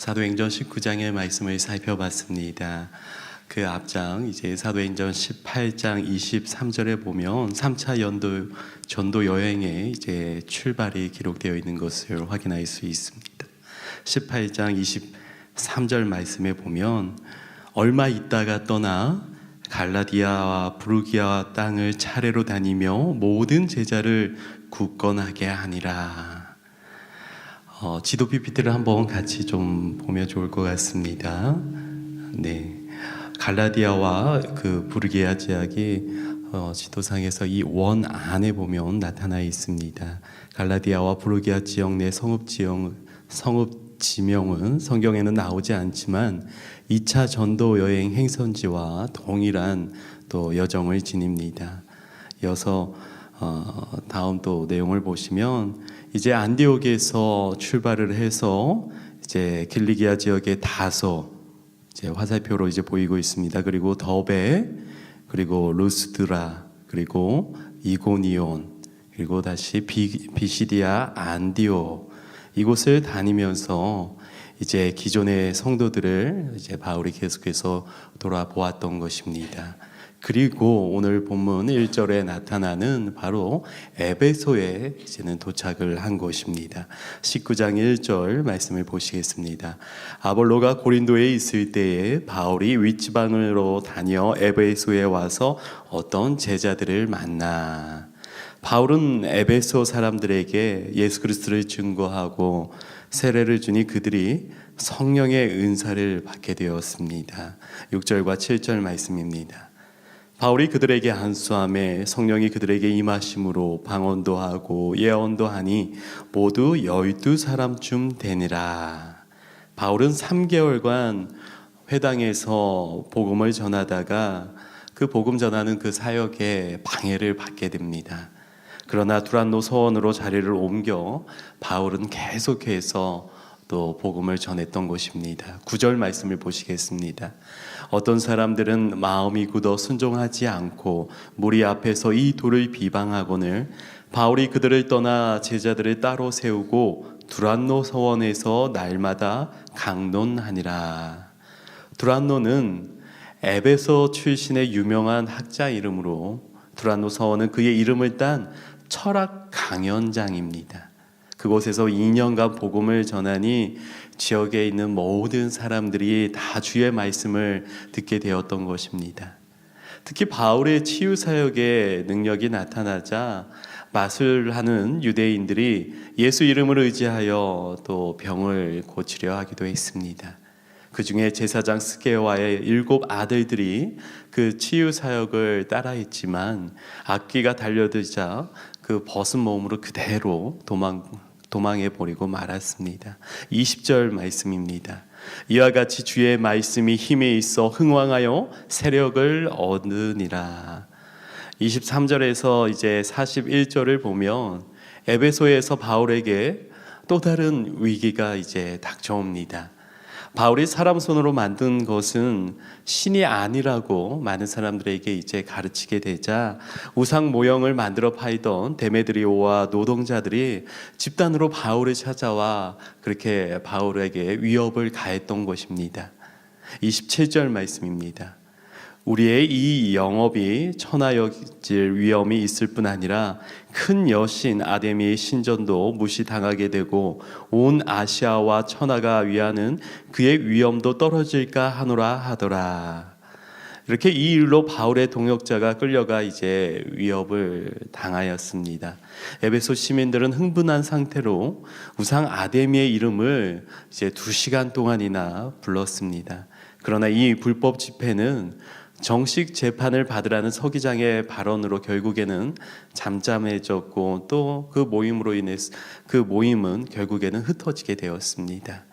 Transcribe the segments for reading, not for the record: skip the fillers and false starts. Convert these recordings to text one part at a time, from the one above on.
사도행전 19장의 말씀을 살펴봤습니다. 그 앞장 이제 사도행전 18장 23절에 보면 3차 전도 여행의 이제 출발이 기록되어 있는 것을 확인할 수 있습니다. 18장 23절 말씀에 보면 얼마 있다가 떠나 갈라디아와 부르기아 땅을 차례로 다니며 모든 제자를 굳건하게 하니라. 지도 PPT를 한번 같이 좀 보면 좋을 것 같습니다. 네, 갈라디아와 그 부르기아 지역이 지도상에서 이 원 안에 보면 나타나 있습니다. 갈라디아와 부르기아 지역 내 성읍 지명은 성경에는 나오지 않지만 2차 전도 여행 행선지와 동일한 또 여정을 지닙니다. 이어서 다음 또 내용을 보시면 이제 안디옥에서 출발을 해서 이제 길리기아 지역의 다소 이제 화살표로 이제 보이고 있습니다. 그리고 더베, 그리고 루스드라, 그리고 이고니온, 그리고 다시 비시디아 안디옥 이곳을 다니면서 이제 기존의 성도들을 이제 바울이 계속해서 돌아보았던 것입니다. 그리고 오늘 본문 1절에 나타나는 바로 에베소에 이제는 도착을 한 것입니다. 19장 1절 말씀을 보시겠습니다. 아볼로가 고린도에 있을 때에 바울이 윗지방으로 다녀 에베소에 와서 어떤 제자들을 만나. 바울은 에베소 사람들에게 예수 그리스도를 증거하고 세례를 주니 그들이 성령의 은사를 받게 되었습니다. 6절과 7절 말씀입니다. 바울이 그들에게 안수하매 성령이 그들에게 임하심으로 방언도 하고 예언도 하니 모두 12사람쯤 되니라. 바울은 3개월간 회당에서 복음을 전하다가 그 복음 전하는 그 사역에 방해를 받게 됩니다. 그러나 두란노 서원으로 자리를 옮겨 바울은 계속해서 또 복음을 전했던 것입니다. 9절 말씀을 보시겠습니다. 어떤 사람들은 마음이 굳어 순종하지 않고 무리 앞에서 이 돌을 비방하거늘 바울이 그들을 떠나 제자들을 따로 세우고 두란노 서원에서 날마다 강론하니라. 두란노는 에베소 출신의 유명한 학자 이름으로 두란노 서원은 그의 이름을 딴 철학 강연장입니다. 그곳에서 2년간 복음을 전하니 지역에 있는 모든 사람들이 다 주의 말씀을 듣게 되었던 것입니다. 특히 바울의 치유 사역의 능력이 나타나자 마술하는 유대인들이 예수 이름을 의지하여 또 병을 고치려 하기도 했습니다. 그 중에 제사장 스게와의 7 아들들이 그 치유 사역을 따라했지만 악귀가 달려들자 그 벗은 몸으로 그대로 도망해 버리고 말았습니다. 20절 말씀입니다. 이와 같이 주의 말씀이 힘에 있어 흥왕하여 세력을 얻으니라. 23절에서 이제 41절을 보면 에베소에서 바울에게 또 다른 위기가 이제 닥쳐옵니다. 바울이 사람 손으로 만든 것은 신이 아니라고 많은 사람들에게 이제 가르치게 되자 우상 모형을 만들어 팔던 데메드리오와 노동자들이 집단으로 바울을 찾아와 그렇게 바울에게 위협을 가했던 것입니다. 27절 말씀입니다. 우리의 이 영업이 천하여길 위험이 있을 뿐 아니라 큰 여신 아데미의 신전도 무시당하게 되고 온 아시아와 천하가 위하는 그의 위엄도 떨어질까 하노라 하더라. 이렇게 이 일로 바울의 동역자가 끌려가 이제 위협을 당하였습니다. 에베소 시민들은 흥분한 상태로 우상 아데미의 이름을 이제 2시간 동안이나 불렀습니다. 그러나 이 불법 집회는 정식 재판을 받으라는 서기장의 발언으로 결국에는 잠잠해졌고 또 그 모임으로 인해서 그 모임은 결국에는 흩어지게 되었습니다.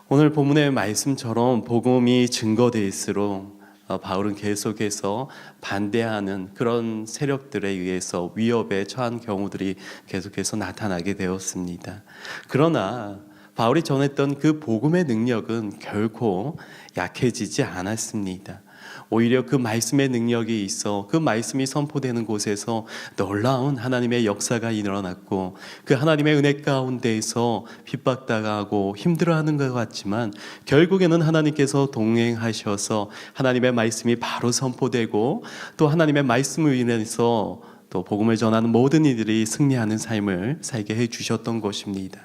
오늘 본문의 말씀처럼 복음이 증거될수록 바울은 계속해서 반대하는 그런 세력들에 의해서 위협에 처한 경우들이 계속해서 나타나게 되었습니다. 그러나 바울이 전했던 그 복음의 능력은 결코 약해지지 않았습니다. 오히려 그 말씀의 능력이 있어 그 말씀이 선포되는 곳에서 놀라운 하나님의 역사가 일어났고, 그 하나님의 은혜 가운데에서 핍박당하고 힘들어하는 것 같지만 결국에는 하나님께서 동행하셔서 하나님의 말씀이 바로 선포되고, 또 하나님의 말씀을 인해서 또 복음을 전하는 모든 이들이 승리하는 삶을 살게 해주셨던 것입니다.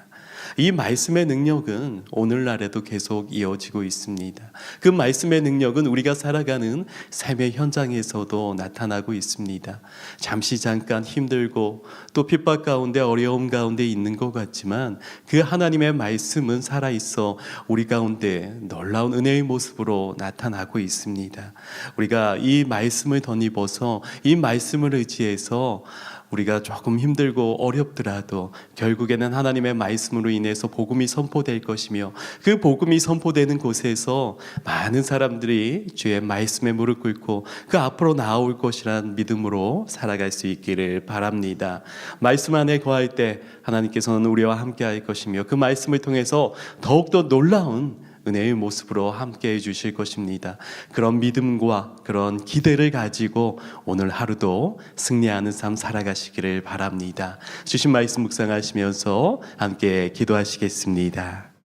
이 말씀의 능력은 오늘날에도 계속 이어지고 있습니다. 그 말씀의 능력은 우리가 살아가는 삶의 현장에서도 나타나고 있습니다. 잠깐 힘들고 또 핍박 가운데 어려움 가운데 있는 것 같지만 그 하나님의 말씀은 살아있어 우리 가운데 놀라운 은혜의 모습으로 나타나고 있습니다. 우리가 이 말씀을 덧입어서 이 말씀을 의지해서 우리가 조금 힘들고 어렵더라도 결국에는 하나님의 말씀으로 인해서 복음이 선포될 것이며, 그 복음이 선포되는 곳에서 많은 사람들이 주의 말씀에 무릎 꿇고 그 앞으로 나아올 것이란 믿음으로 살아갈 수 있기를 바랍니다. 말씀 안에 거할 때 하나님께서는 우리와 함께 할 것이며, 그 말씀을 통해서 더욱더 놀라운 은혜의 모습으로 함께 해주실 것입니다. 그런 믿음과 그런 기대를 가지고 오늘 하루도 승리하는 삶 살아가시기를 바랍니다. 주신 말씀 묵상하시면서 함께 기도하시겠습니다.